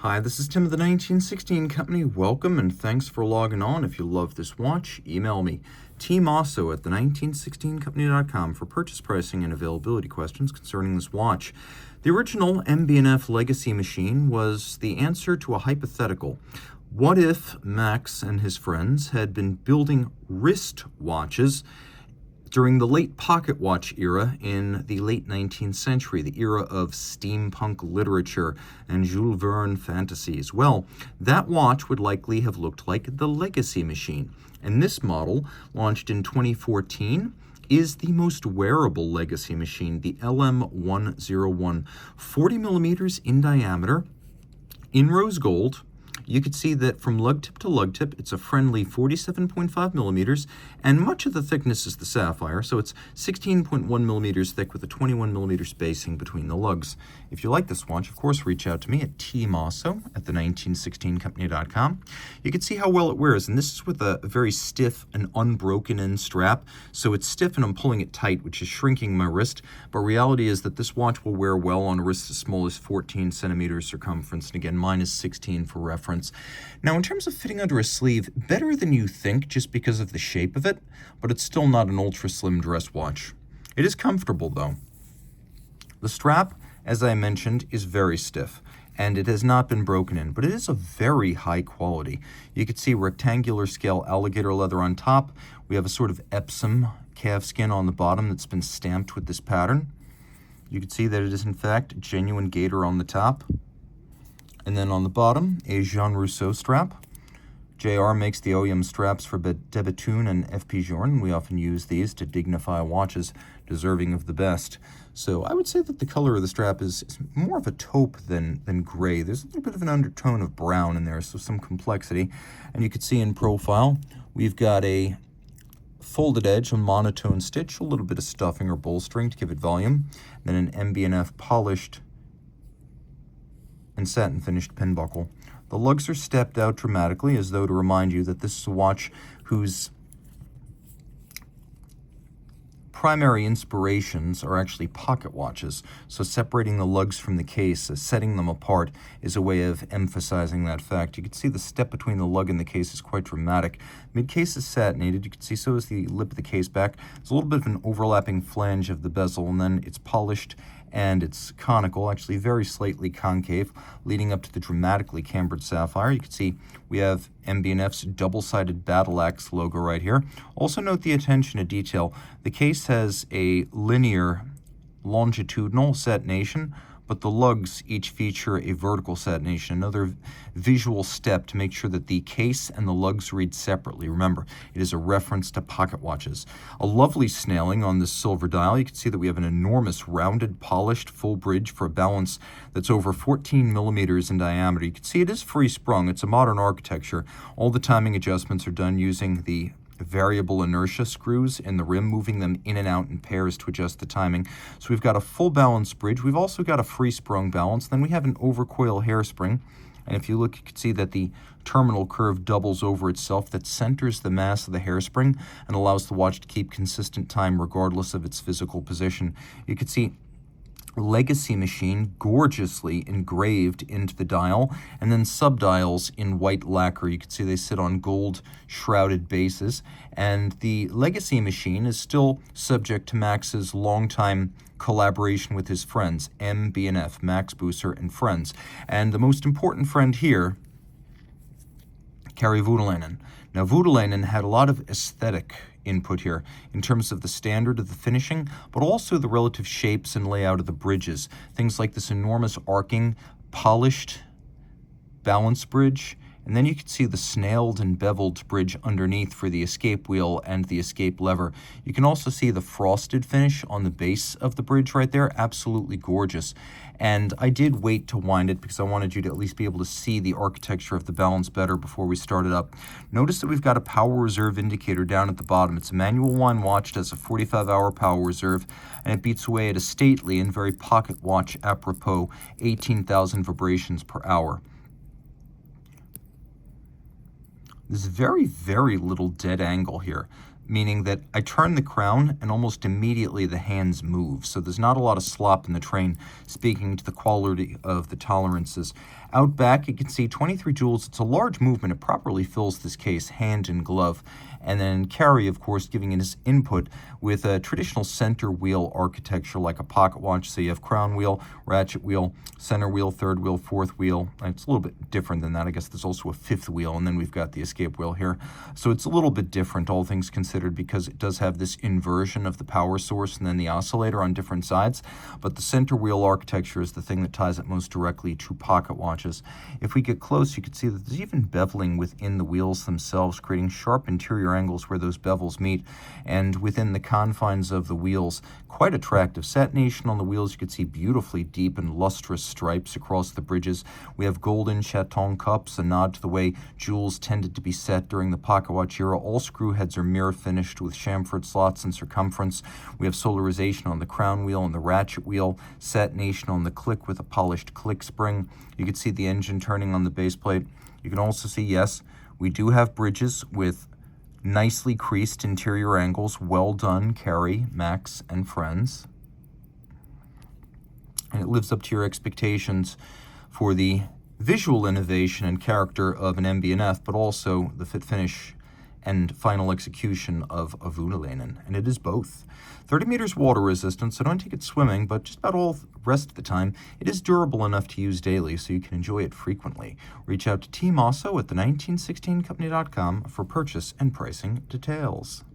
Hi, this is Tim of the 1916 Company. Welcome and thanks for logging on. If you love this watch, email me, Team Mosso at the1916company.com for purchase pricing and availability questions concerning this watch. The original MB&F Legacy Machine was the answer to a hypothetical. What if Max and his friends had been building wrist watches during the late pocket watch era in the late 19th century, the era of steampunk literature and Jules Verne fantasies? Well, that watch would likely have looked like the Legacy Machine. And this model, launched in 2014, is the most wearable Legacy Machine, the LM1-01, 40 millimeters in diameter, in rose gold. You could see that from lug tip to lug tip, it's a friendly 47.5 millimeters, and much of the thickness is the sapphire, so it's 16.1 millimeters thick with a 21 millimeter spacing between the lugs. If you like this watch, of course, reach out to me at tmosso at the1916company.com. You can see how well it wears, and this is with a very stiff and unbroken end strap, so it's stiff and I'm pulling it tight, which is shrinking my wrist, but reality is that this watch will wear well on a wrist as small as 14 centimeters circumference, and again, mine is 16 for reference. Now, in terms of fitting under a sleeve, better than you think just because of the shape of it, but it's still not an ultra slim dress watch. It is comfortable though. The strap, as I mentioned, is very stiff and it has not been broken in, but it is a very high quality. You can see rectangular scale alligator leather on top. We have a sort of Epsom calf skin on the bottom that's been stamped with this pattern. You can see that it is in fact genuine gator on the top. And then on the bottom, a Jean Rousseau strap. JR makes the OEM straps for Debitoon and FP Journe. We often use these to dignify watches deserving of the best. So I would say that the color of the strap is more of a taupe than gray. There's a little bit of an undertone of brown in there, so some complexity. And you can see in profile, we've got a folded edge, a monotone stitch, a little bit of stuffing or bolstering to give it volume, then an MB&F polished and satin finished pin buckle. The lugs are stepped out dramatically as though to remind you that this is a watch whose primary inspirations are actually pocket watches. So separating the lugs from the case, setting them apart, is a way of emphasizing that fact. You can see the step between the lug and the case is quite dramatic. Mid-case is satinated. You can see so is the lip of the case back. There's a little bit of an overlapping flange of the bezel, and then it's polished and it's conical, actually very slightly concave, leading up to the dramatically cambered sapphire. You can see we have MB&F's double-sided battle axe logo right here. Also note the attention to detail. The case has a linear longitudinal satination, but the lugs each feature a vertical satination, another visual step to make sure that the case and the lugs read separately. Remember, it is a reference to pocket watches. A lovely snailing on this silver dial. You can see that we have an enormous rounded, polished full bridge for a balance that's over 14 millimeters in diameter. You can see it is free sprung. It's a modern architecture. All the timing adjustments are done using the variable inertia screws in the rim, moving them in and out in pairs to adjust the timing. So we've got a full balance bridge. We've also got a free sprung balance. Then we have an overcoil hairspring. And if you look, you can see that the terminal curve doubles over itself. That centers the mass of the hairspring and allows the watch to keep consistent time regardless of its physical position. You can see Legacy Machine gorgeously engraved into the dial, and then subdials in white lacquer. You can see they sit on gold shrouded bases, and the Legacy Machine is still subject to Max's longtime collaboration with his friends, MB&F, Max Buser and friends. And the most important friend here, Kari Voutilainen. Now, Voutilainen had a lot of aesthetic input here in terms of the standard of the finishing, but also the relative shapes and layout of the bridges. Things like this enormous arcing, polished balance bridge, and then you can see the snailed and beveled bridge underneath for the escape wheel and the escape lever. You can also see the frosted finish on the base of the bridge right there. Absolutely gorgeous. And I did wait to wind it because I wanted you to at least be able to see the architecture of the balance better before we started up. Notice that we've got a power reserve indicator down at the bottom. It's a manual wind watch, it has a 45-hour power reserve, and it beats away at a stately and very pocket watch apropos 18,000 vibrations per hour. There's very, very little dead angle here. meaning that I turn the crown and almost immediately the hands move. So there's not a lot of slop in the train, speaking to the quality of the tolerances. Out back, you can see 23 joules. It's a large movement. It properly fills this case, hand and glove. And then carry, of course, giving it his input with a traditional center wheel architecture like a pocket watch. So you have crown wheel, ratchet wheel, center wheel, third wheel, fourth wheel. It's a little bit different than that. I guess there's also a fifth wheel, and then we've got the escape wheel here. So it's a little bit different, all things considered, because it does have this inversion of the power source and then the oscillator on different sides. But the center wheel architecture is the thing that ties it most directly to pocket watches. If we get close, you can see that there's even beveling within the wheels themselves, creating sharp interior angles where those bevels meet, and within the confines of the wheels, quite attractive. Satination on the wheels, you can see beautifully deep and lustrous stripes across the bridges. We have golden chaton cups, a nod to the way jewels tended to be set during the pocket watch era. All screw heads are mirror finished with chamfered slots in circumference. We have solarization on the crown wheel and the ratchet wheel, satination on the click with a polished click spring. You can see the engine turning on the base plate. You can also see, yes, we do have bridges with nicely creased interior angles. Well done, Carrie, Max, and friends. And it lives up to your expectations for the visual innovation and character of an MB&F, but also the fit finish and final execution of a Voonalainen, and it is both. 30 meters water resistant, so don't take it swimming, but just about all the rest of the time, it is durable enough to use daily, so you can enjoy it frequently. Reach out to Team Mosso at the 1916company.com for purchase and pricing details.